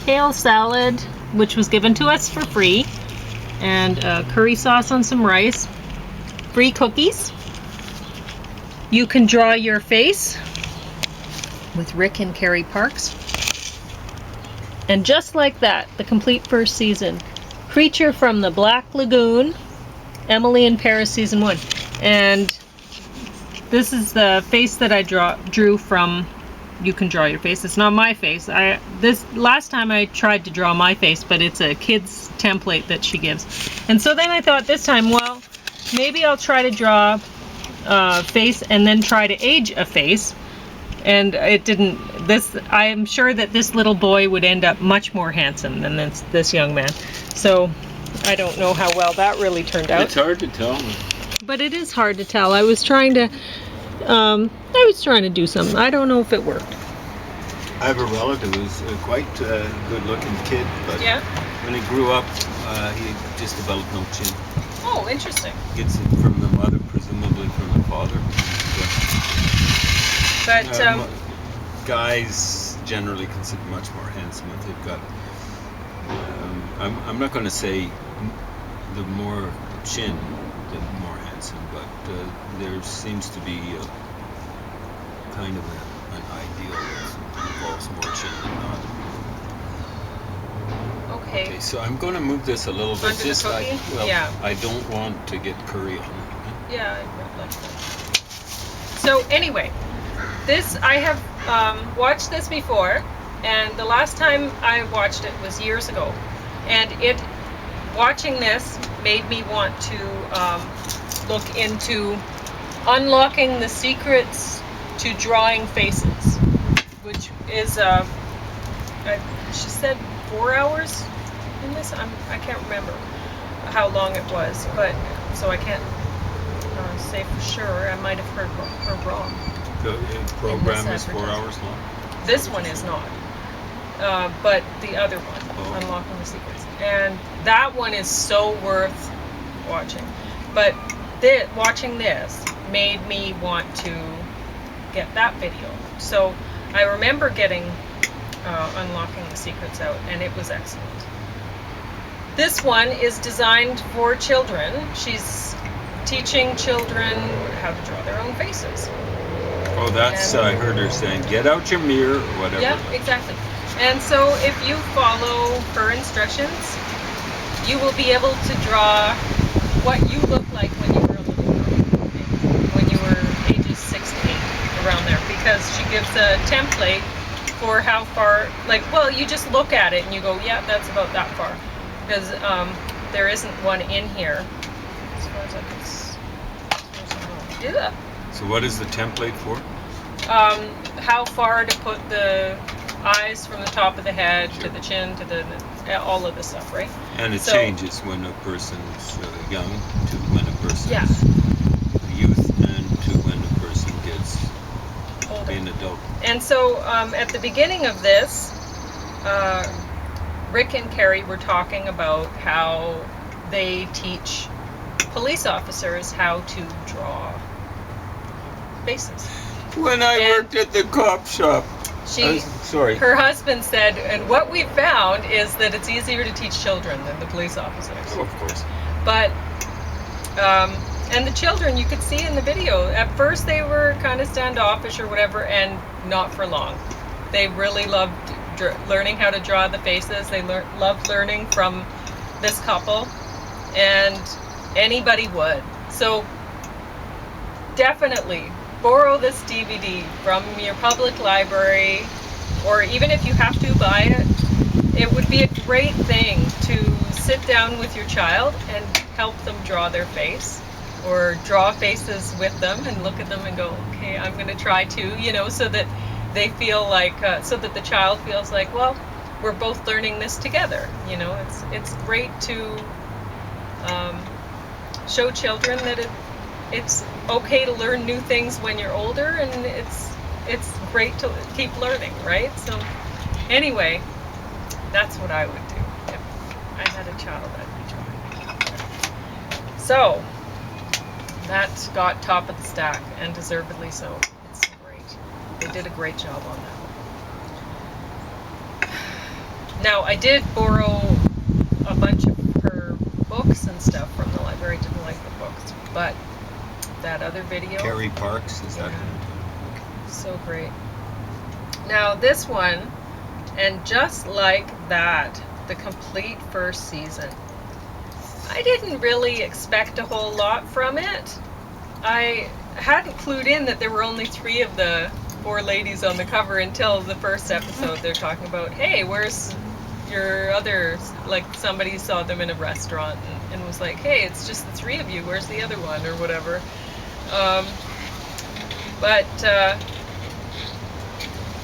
kale salad, which was given to us for free, and curry sauce on some rice, free cookies. You can draw your face with Rick and Carrie Parks. And just like that, the complete first season. Creature from the Black Lagoon, Emily in Paris season 1. And this is the face that I drew from You Can Draw Your Face. It's not my face. This last time I tried to draw my face, but it's a kid's template that she gives. And so then I thought this time, well, maybe I'll try to draw a face and then try to age a face. And it didn't. I am sure that this little boy would end up much more handsome than this young man. So I don't know how well that really turned out. It's hard to tell. But it is hard to tell. I was trying to do something. I don't know if it worked. I have a relative who's quite a good-looking kid, but yeah, when he grew up, he just developed no chin. Oh, interesting. Gets it from the mother, presumably from the father. But guys generally considered much more handsome if they've got. I'm not going to say the more chin, the more handsome, but there seems to be kind of an ideal that involves more chin than not. Okay. So I'm going to move this a little bit. Under the cookie? Yeah. I don't want to get curry on it. Yeah, I would like that. So anyway, I have watched this before, and the last time I watched it was years ago, and watching this made me want to look into unlocking the secrets to drawing faces, which is she said 4 hours in this. I can't remember how long it was, but so I can't say for sure. I might have heard her wrong. The program is 4 hours long? This one is not. But the other one, Unlocking the Secrets. And that one is so worth watching. But watching this made me want to get that video. So I remember getting Unlocking the Secrets out, and it was excellent. This one is designed for children. She's teaching children how to draw their own faces. Oh, I heard her saying, get out your mirror, or whatever. Yeah, exactly. And so if you follow her instructions, you will be able to draw what you look like when you were a little girl, when you were ages 6 to 8, around there, because she gives a template for how far, you just look at it and you go, yeah, that's about that far, because there isn't one in here, as far as I can do that. So what is the template for? How far to put the eyes from the top of the head to the chin to all of the stuff, right? And it changes when a person's young to when a person's youth and to when a person gets older, an adult. And so at the beginning of this, Rick and Carrie were talking about how they teach police officers how to draw faces. When I worked at the cop shop, her husband said, and what we found is that it's easier to teach children than the police officers. Oh, of course. But, and the children, you could see in the video, at first they were kind of standoffish or whatever, and not for long. They really loved learning how to draw the faces. They loved learning from this couple, and anybody would. So, definitely borrow this DVD from your public library, or even if you have to buy it, it would be a great thing to sit down with your child and help them draw their face, or draw faces with them and look at them and go, okay, I'm going to try to, so that they feel like, so that the child feels like, well, we're both learning this together. It's great to show children that it's okay to learn new things when you're older, and it's great to keep learning, right? So anyway, that's what I would do if I had a child I'd be drawing. So that got top of the stack, and deservedly so. It's great. They did a great job on that. Now, I did borrow a bunch of her books and stuff from the library. Didn't like the books, but that other video. Carrie Parks, is that? So great. Now this one, and just like that, the complete first season. I didn't really expect a whole lot from it. I hadn't clued in that there were only 3 of the 4 ladies on the cover until the first episode. They're talking about, hey, where's your other, like somebody saw them in a restaurant and was like, hey, it's just the 3 of you, where's the other one, or whatever. But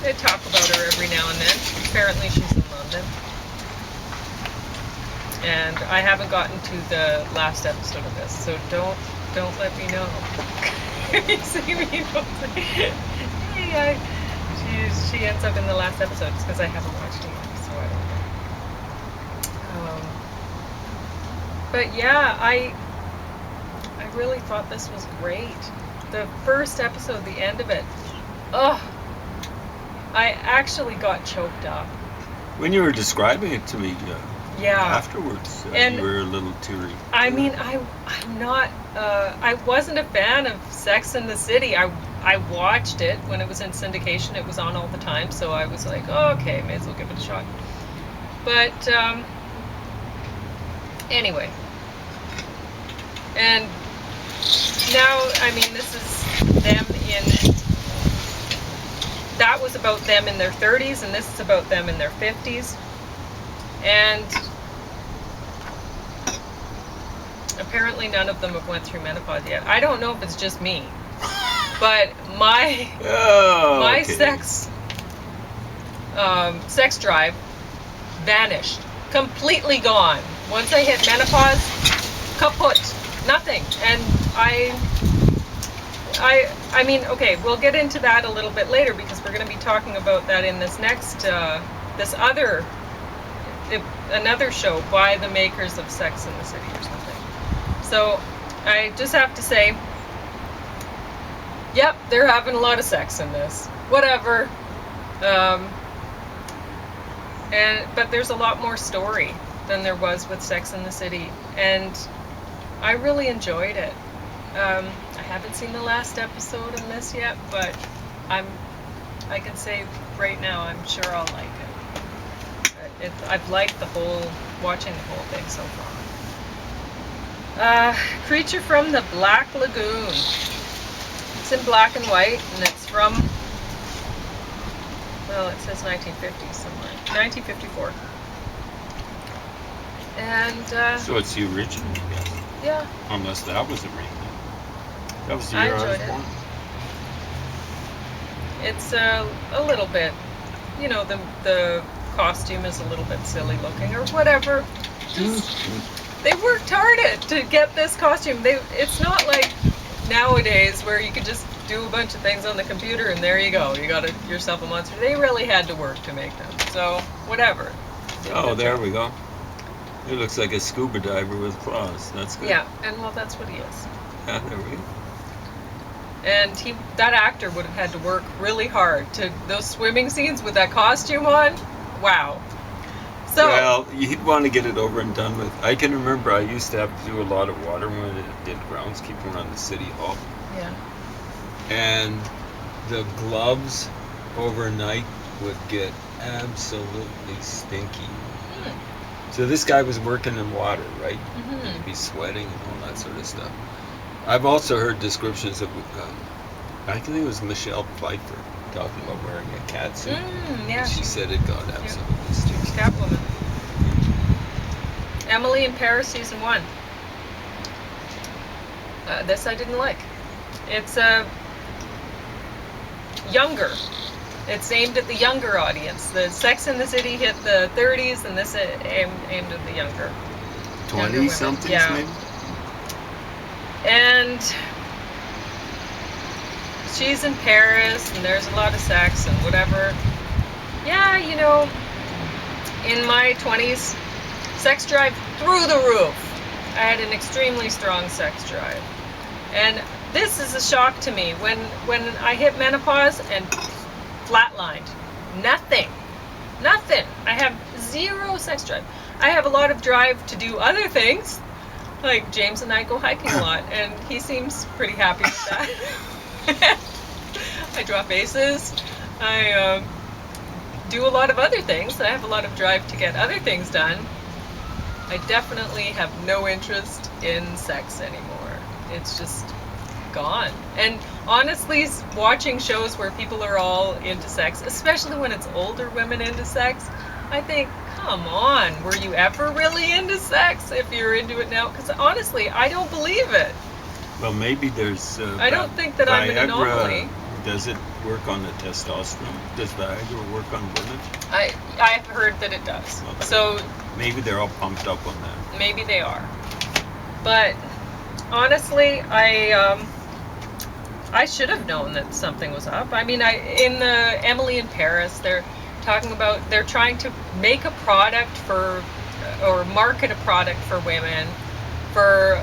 they talk about her every now and then. Apparently she's in London. And I haven't gotten to the last episode of this, so don't let me know. If you see me, don't say, hey, she ends up in the last episode. It's because I haven't watched it yet, so I don't know. But yeah, I really thought this was great. The first episode, the end of it, I actually got choked up. When you were describing it to me, afterwards, and you were a little teary. I mean, I'm not. I wasn't a fan of Sex and the City. I watched it when it was in syndication. It was on all the time, so I was like, oh, okay, may as well give it a shot. But anyway, and now, I mean, this is them in. That was about them in their 30s, and this is about them in their 50s. And apparently none of them have went through menopause yet. I don't know if it's just me, but my sex drive vanished, completely gone. Once I hit menopause, kaput, nothing. And I mean, okay, we'll get into that a little bit later because we're going to be talking about that in this next, another show by the makers of Sex and the City or something. So I just have to say, yep, they're having a lot of sex in this. Whatever. But there's a lot more story than there was with Sex and the City, and I really enjoyed it. I haven't seen the last episode in this yet, but I can say right now I'm sure I'll like it. I've liked watching the whole thing so far. Creature from the Black Lagoon. It's in black and white, and it's from, well, it says 1950 somewhere. 1954. And so it's the original, I guess. Yeah. Unless that was a remake. That was the year I was born. It's a little bit, you know, the costume is a little bit silly looking or whatever. They worked hard to get this costume. It's not like nowadays where you could just do a bunch of things on the computer and there you go. You got yourself a monster. They really had to work to make them. So whatever. Oh, there we go. It looks like a scuba diver with claws. That's good. Yeah, and well, that's what he is. Yeah, there we go. And that actor would have had to work really hard to those swimming scenes with that costume on. Wow. So, well, you'd want to get it over and done with. I can remember I used to have to do a lot of water when I did groundskeeping around the city hall. Yeah. And the gloves overnight would get absolutely stinky. So this guy was working in water, right? Mm-hmm. He'd be sweating and all that sort of stuff. I've also heard descriptions of, I think it was Michelle Pfeiffer talking about wearing a cat suit. Yeah. She said it got absolutely stinky. Catwoman. Emily in Paris season 1. This I didn't like. It's younger. It's aimed at the younger audience. The Sex and the City hit the 30s, and this aimed at the younger 20-somethings, yeah. maybe? And she's in Paris, and there's a lot of sex and whatever. Yeah, you know, in my 20s, sex drive through the roof. I had an extremely strong sex drive. And this is a shock to me. When I hit menopause and flatlined. Nothing. I have zero sex drive. I have a lot of drive to do other things. Like James and I go hiking a lot, and he seems pretty happy with that. I draw faces. I do a lot of other things. I have a lot of drive to get other things done. I definitely have no interest in sex anymore. It's just gone. And honestly, watching shows where people are all into sex, especially when it's older women into sex, I think, come on, were you ever really into sex if you're into it now? Because honestly, I don't believe it. Well, maybe there's. I don't think that I'm an anomaly. Does it work on the testosterone? Does Viagra work on women? I've heard that it does. Okay. So maybe they're all pumped up on that. maybe they are. But honestly, I should have known that something was up. I mean, in the Emily in Paris, they're talking about, they're trying to make a product for, or market a product for women for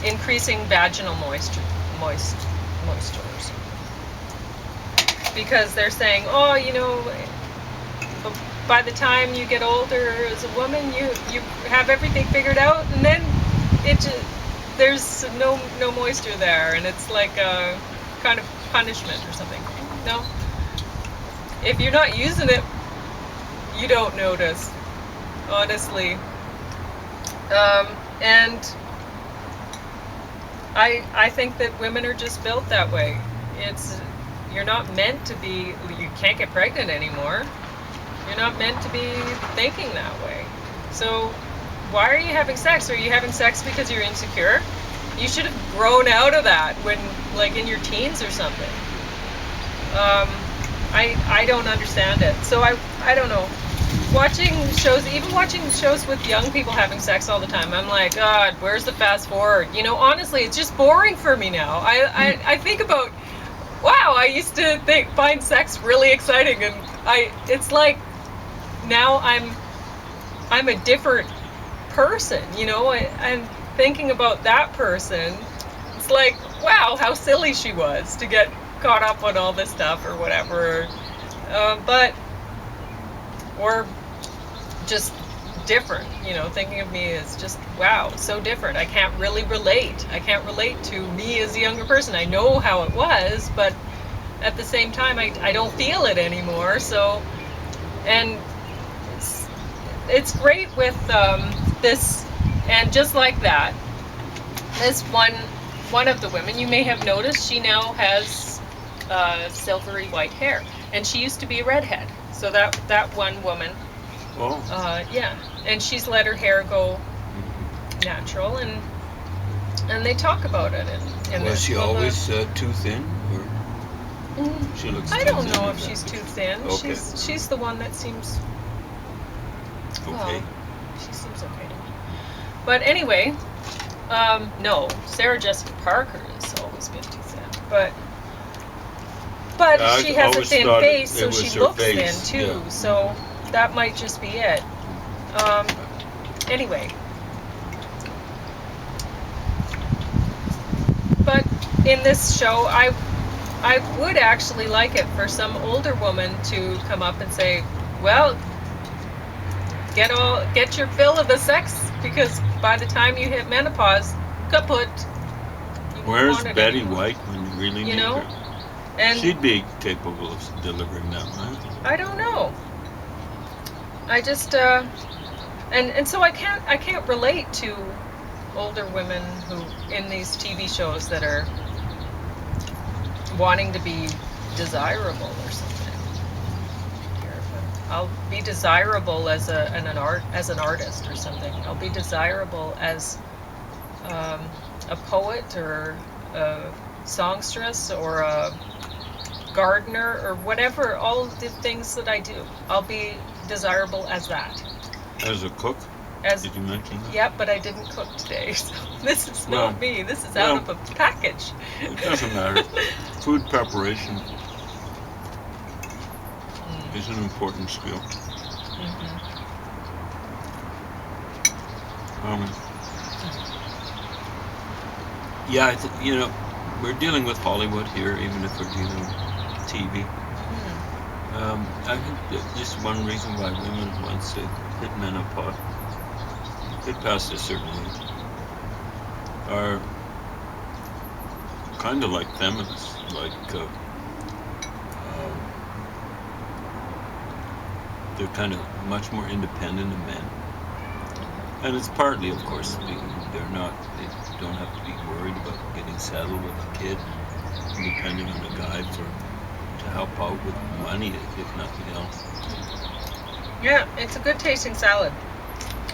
increasing vaginal moisture or something. Because they're saying, oh, you know, by the time you get older as a woman, you have everything figured out, and then it just, there's no moisture there, and it's like a kind of punishment or something. No, if you're not using it, you don't notice, honestly. And I think that women are just built that way. You're not meant to be, you can't get pregnant anymore. You're not meant to be thinking that way. So why are you having sex? Are you having sex because you're insecure? You should have grown out of that when, like, in your teens or something. I don't understand it. So I don't know. Even watching shows with young people having sex all the time, I'm like, God, where's the fast forward? You know, honestly, it's just boring for me now. I think about, wow, I used to find sex really exciting, and it's like now I'm a different person, you know. I'm thinking about that person. It's like, wow, how silly she was to get caught up on all this stuff or whatever. Or just different, you know, thinking of me as just, wow, so different. I can't really relate. I can't relate to me as a younger person. I know how it was, but at the same time, I don't feel it anymore. So, and it's great with this, and just like that, this one of the women, you may have noticed, she now has silvery white hair, and she used to be a redhead. So that one woman, yeah, and she's let her hair go natural, and they talk about it. Was she always too thin, or she looks? I don't know if she's too thin. Okay. She's the one that seems okay. Well, she seems okay to me. But anyway, no, Sarah Jessica Parker has always been too thin, but she has a thin face, so she looks thin too. Yeah. So that might just be it. Anyway, but in this show, I would actually like it for some older woman to come up and say, well, get your fill of the sex, because by the time you hit menopause, kaput. Where's Betty White when you really need her? And she'd be capable of delivering that, right? I don't know. I just and so I can't relate to older women who in these TV shows that are wanting to be desirable or something. I'll be desirable as an artist or something. I'll be desirable as a poet or a songstress or a gardener or whatever, all of the things that I do. I'll be desirable as that. As a cook? Did you mention that? Yep, but I didn't cook today, so this is not me. This is out of a package. It doesn't matter. Food preparation is an important skill. Yeah, you know, we're dealing with Hollywood here, even if we're dealing with TV. I think that just one reason why women, once they hit menopause, get past a certain age, are kind of like feminists, like they're kind of much more independent of men. And it's partly, of course, they don't have to be worried about getting saddled with a kid, depending on a guy to help out with money, if nothing else. Yeah, it's a good tasting salad.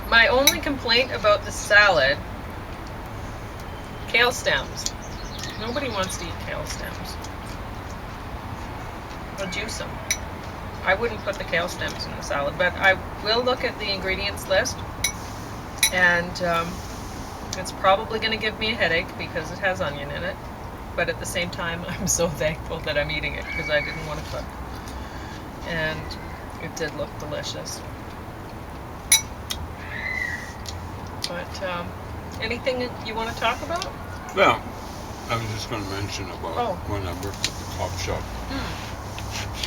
My only complaint about the salad, kale stems. Nobody wants to eat kale stems. Or juice them. I wouldn't put the kale stems in the salad, but I will look at the ingredients list, and it's probably going to give me a headache because it has onion in it. But at the same time, I'm so thankful that I'm eating it because I didn't want to cook. And it did look delicious. But anything you want to talk about? Well, I was just going to mention about when I worked at the cop shop.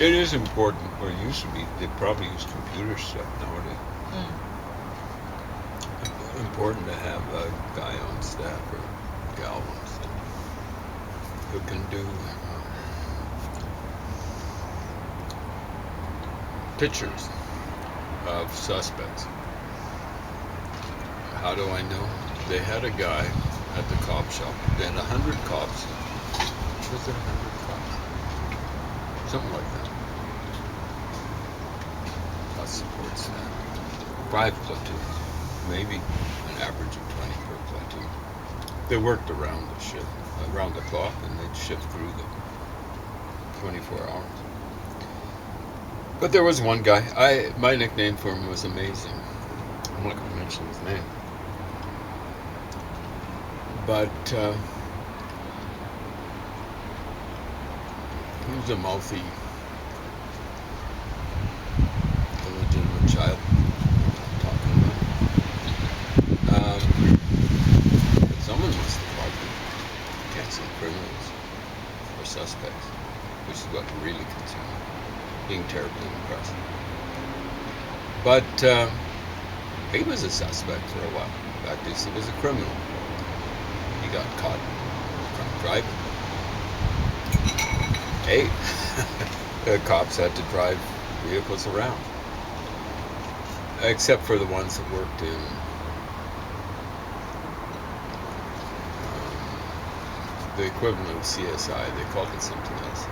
It is important, or it used to be, they probably use computer stuff nowadays. Important to have a guy on staff or gal on staff who can do pictures of suspects. How do I know? They had a guy at the cop shop. They had 100 cops. Was it 100 cops? Something like that. Plus support staff. 5 platoons. Maybe an average of 20 per platoon. They worked around the shift, around the clock, and they'd shift through the 24 hours. But there was one guy. My nickname for him was Amazing. I'm not going to mention his name. But he was a mouthy, illegitimate child. Talking about. But someone must have called him canceling criminals or suspects, which is what really concerns me. Being terribly impressed. But he was a suspect for a while. In fact, he was a criminal. He got caught drunk driving. Hey, the cops had to drive vehicles around. Except for the ones that worked in the equivalent of CSI. They called it something else.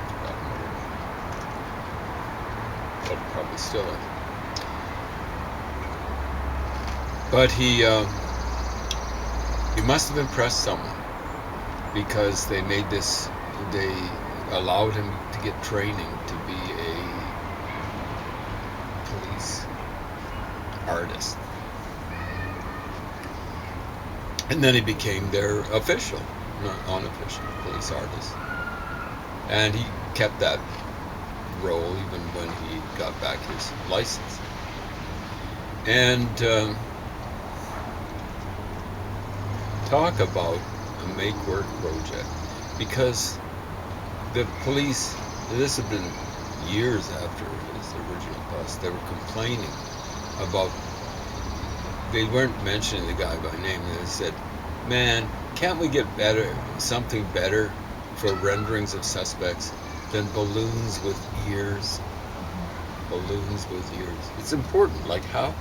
But probably still is. But he must have impressed someone because they allowed him to get training to be a police artist. And then he became their official, not unofficial police artist. And he kept that role even when he got back his license. And talk about a make-work project, because the police, this had been years after his original bust, they were complaining about, they weren't mentioning the guy by name, they said, man, can't we get something better for renderings of suspects than balloons with ears? Balloons with ears. It's important. Like, how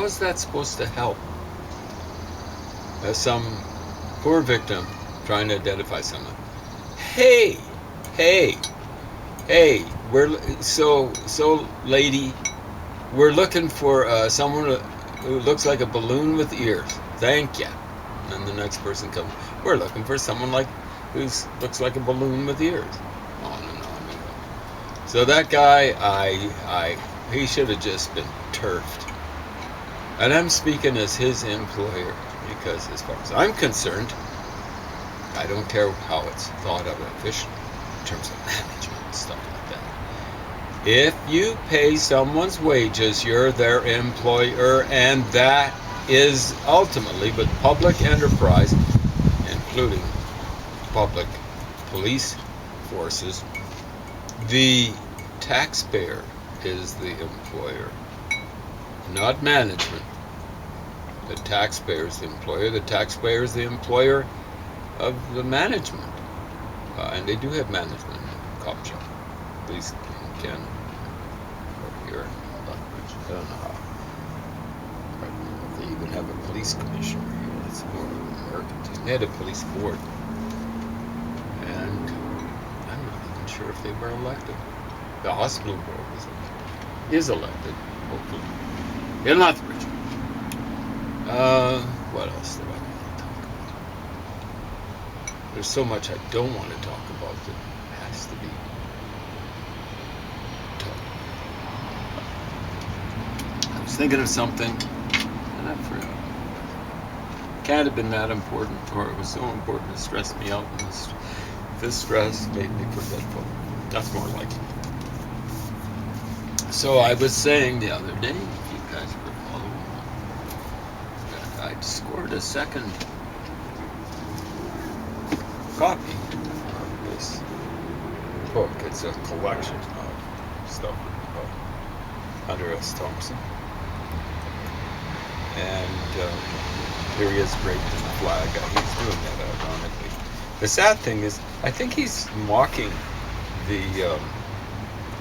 is that supposed to help? Some poor victim trying to identify someone. Hey, we're so lady, we're looking for someone who looks like a balloon with ears. Thank you. And the next person comes. We're looking for someone who looks like a balloon with ears. On and on. So that guy, he should have just been turfed. And I'm speaking as his employer, because as far as I'm concerned, I don't care how it's thought of officially in terms of management and stuff like that. If you pay someone's wages, you're their employer, and that is ultimately, with public enterprise, including public police forces, the taxpayer is the employer, not management. The taxpayer is the employer. The taxpayer is the employer of the management. And they do have management in cop shop. At least in Canada. Or here in Lethbridge. I don't know how. I don't know if they even have a police commissioner here. It's more of an American thing. They had a police board. And I'm not even sure if they were elected. The hospital board is elected, hopefully. In Lethbridge. What else do I want to talk about? There's so much I don't want to talk about that has to be talked about. I was thinking of something and I forgot. Can't have been that important, or it was so important it stressed me out, and this stress made me forgetful. That's more like it. So I was saying the other day, if you guys were following, that I'd scored a second copy of this book. It's a collection of stuff about Hunter S. Thompson. And here he is breaking the flag. He's doing that ironically. The sad thing is, I think he's mocking the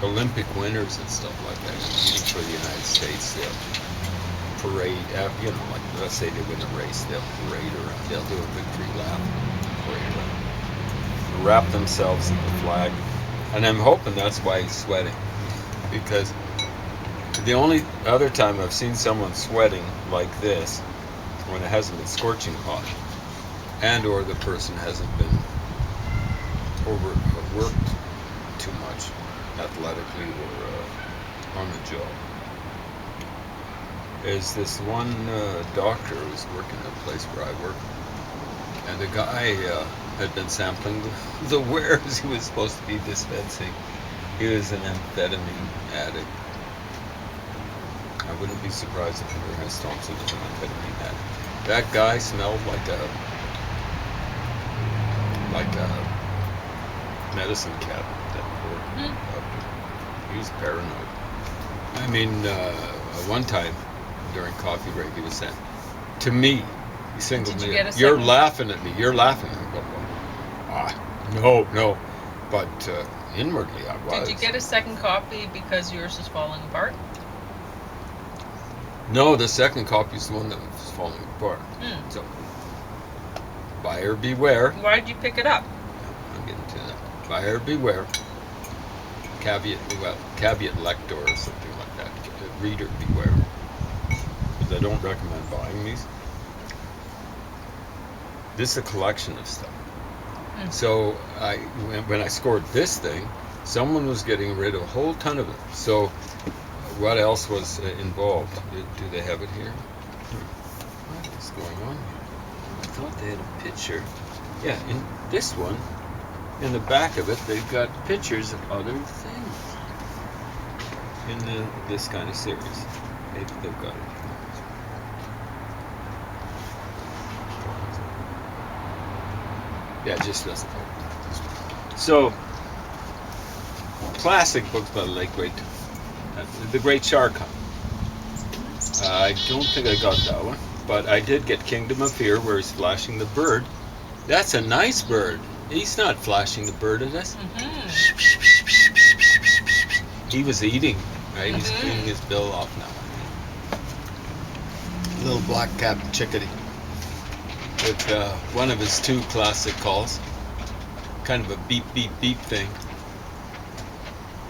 Olympic winners and stuff like that. For the United States, they'll parade, like let's say they win a race, they'll parade around, they'll do a victory lap, parade around, wrap themselves in the flag. And I'm hoping that's why he's sweating, because the only other time I've seen someone sweating like this, when it hasn't been scorching hot, and or the person hasn't been overworked too much athletically or on the job, is this one doctor who's working at a place where I work, and the guy had been sampling the wares he was supposed to be dispensing. He was an amphetamine addict. I wouldn't be surprised if Hunter S. Thompson was an amphetamine addict. That guy smelled like a medicine cabinet that worked. He was paranoid. I mean, one time during coffee break, he was saying to me, he singled me out, "You're laughing at me. You're laughing at me." No. But inwardly, I was. Did you get a second copy because yours is falling apart? No, the second copy is the one that was falling apart. So, buyer beware. Why did you pick it up? I'm getting to that. Buyer beware. Caveat lector or something like that. Reader beware. Because I don't recommend buying these. This is a collection of stuff. So when I scored this thing, someone was getting rid of a whole ton of it. So what else was involved? Do they have it here? What is going on here? I thought they had a picture. Yeah, in this one, in the back of it, they've got pictures of other things in this kind of series. Maybe they've got it. Yeah, it just doesn't open. So, classic books by The Great Shark Hunt. I don't think I got that one, but I did get Kingdom of Fear, where he's flashing the bird. That's a nice bird. He's not flashing the bird at us. He was eating, right? He's cleaning his bill off now. Little black-capped chickadee. With one of his two classic calls. Kind of a beep, beep, beep thing.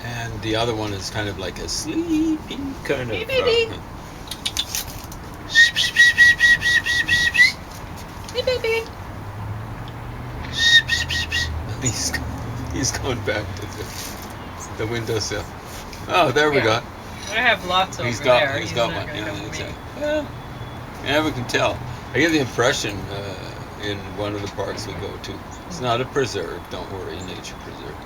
And the other one is kind of like a sleepy kind of... Hey, baby. He's going back to the windowsill. Oh, there we go. I have lots over there. He's got one. Yeah, exactly. Well, yeah, we can tell. I get the impression in one of the parks we go to, it's not a preserve. Don't worry, nature preserve.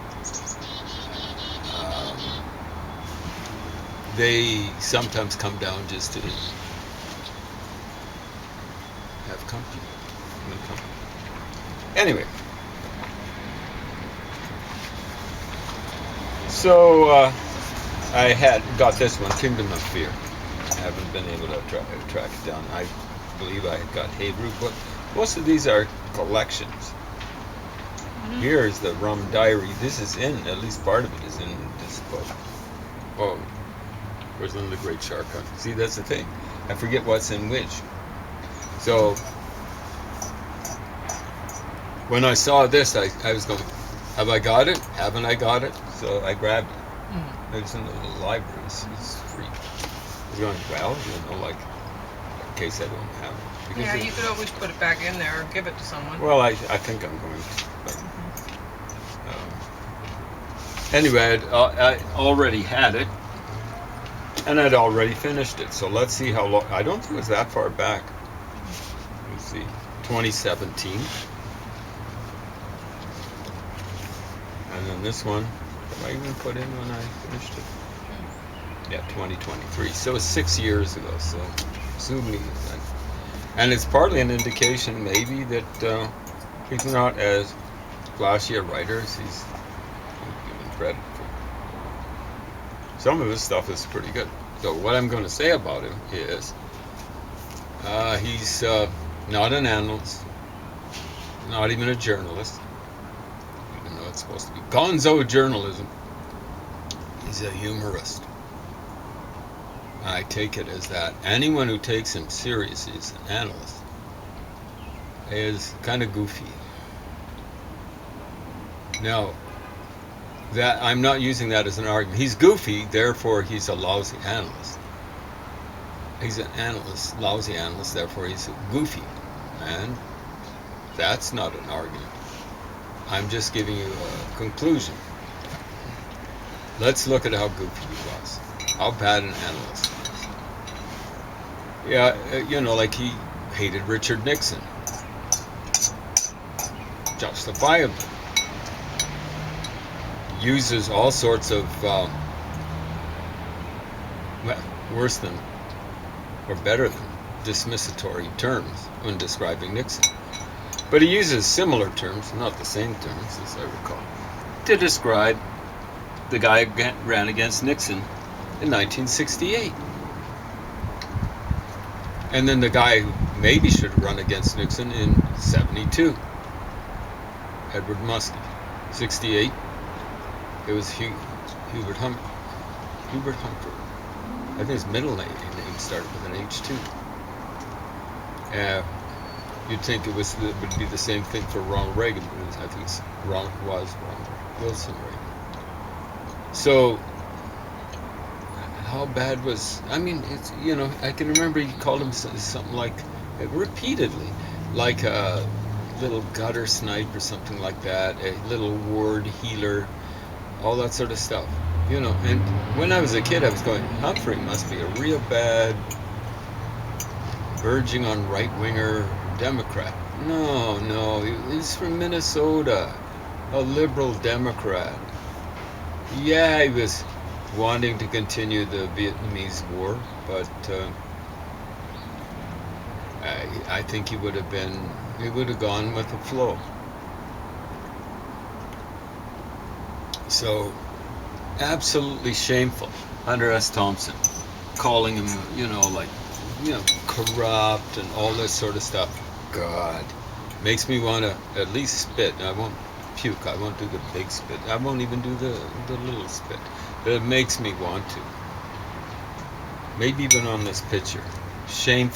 They sometimes come down just to have company. Anyway, so I had got this one, Kingdom of Fear. I haven't been able to track it down. I believe I got Hebrew, but most of these are collections. Here's the Rum Diary. This is at least part of it is in this book. Oh, where's the Great Shark Hunt? See, that's the thing. I forget what's in which. So, when I saw this, I was going, have I got it? Haven't I got it? So I grabbed it. It's in the library. It's free. I was going, well, like, in case I don't have it. Because Yeah, you could always put it back in there or give it to someone. well, I think I'm going to. But, anyway, I already had it, and I'd already finished it. So let's see how long. I don't think it was that far back. Let's see, 2017, and then this one. Did I even put in when I finished it? Yeah, 2023. So it's 6 years ago. So assuming, and it's partly an indication maybe that he's not as flashy a writer as he's given credit for. Some of his stuff is pretty good. So what I'm going to say about him is he's not an analyst, not even a journalist, even though it's supposed to be gonzo journalism. He's a humorist. I take it as that. Anyone who takes him seriously as an analyst is kind of goofy. Now, that I'm not using that as an argument. He's goofy, therefore he's a lousy analyst. He's an analyst, lousy analyst, therefore he's goofy. And that's not an argument. I'm just giving you a conclusion. Let's look at how goofy he was. How bad an analyst he is. Yeah, like he hated Richard Nixon. Justifiably. Uses all sorts of, worse than, or better than, dismissatory terms when describing Nixon. But he uses similar terms, not the same terms as I recall, to describe the guy who ran against Nixon in 1968. And then the guy who maybe should have run against Nixon in 72. Edward Muskie. 68. It was Hubert Humphrey. I think his middle name started with an H too. You'd think it would be the same thing for Ronald Reagan, but I think it's Ronald Wilson Reagan. So, how bad was? I mean, it's I can remember he called him something like repeatedly, like a little gutter snipe or something like that, a little ward healer. All that sort of stuff, and when I was a kid I was going, Humphrey must be a real bad, verging on right-winger Democrat. No, he's from Minnesota, a liberal Democrat. Yeah, he was wanting to continue the Vietnamese War, but I think he would have gone with the flow. So, absolutely shameful. Hunter S. Thompson, calling him, corrupt and all this sort of stuff. God, makes me want to at least spit. I won't puke. I won't do the big spit. I won't even do the little spit. But it makes me want to. Maybe even on this picture. Shameful.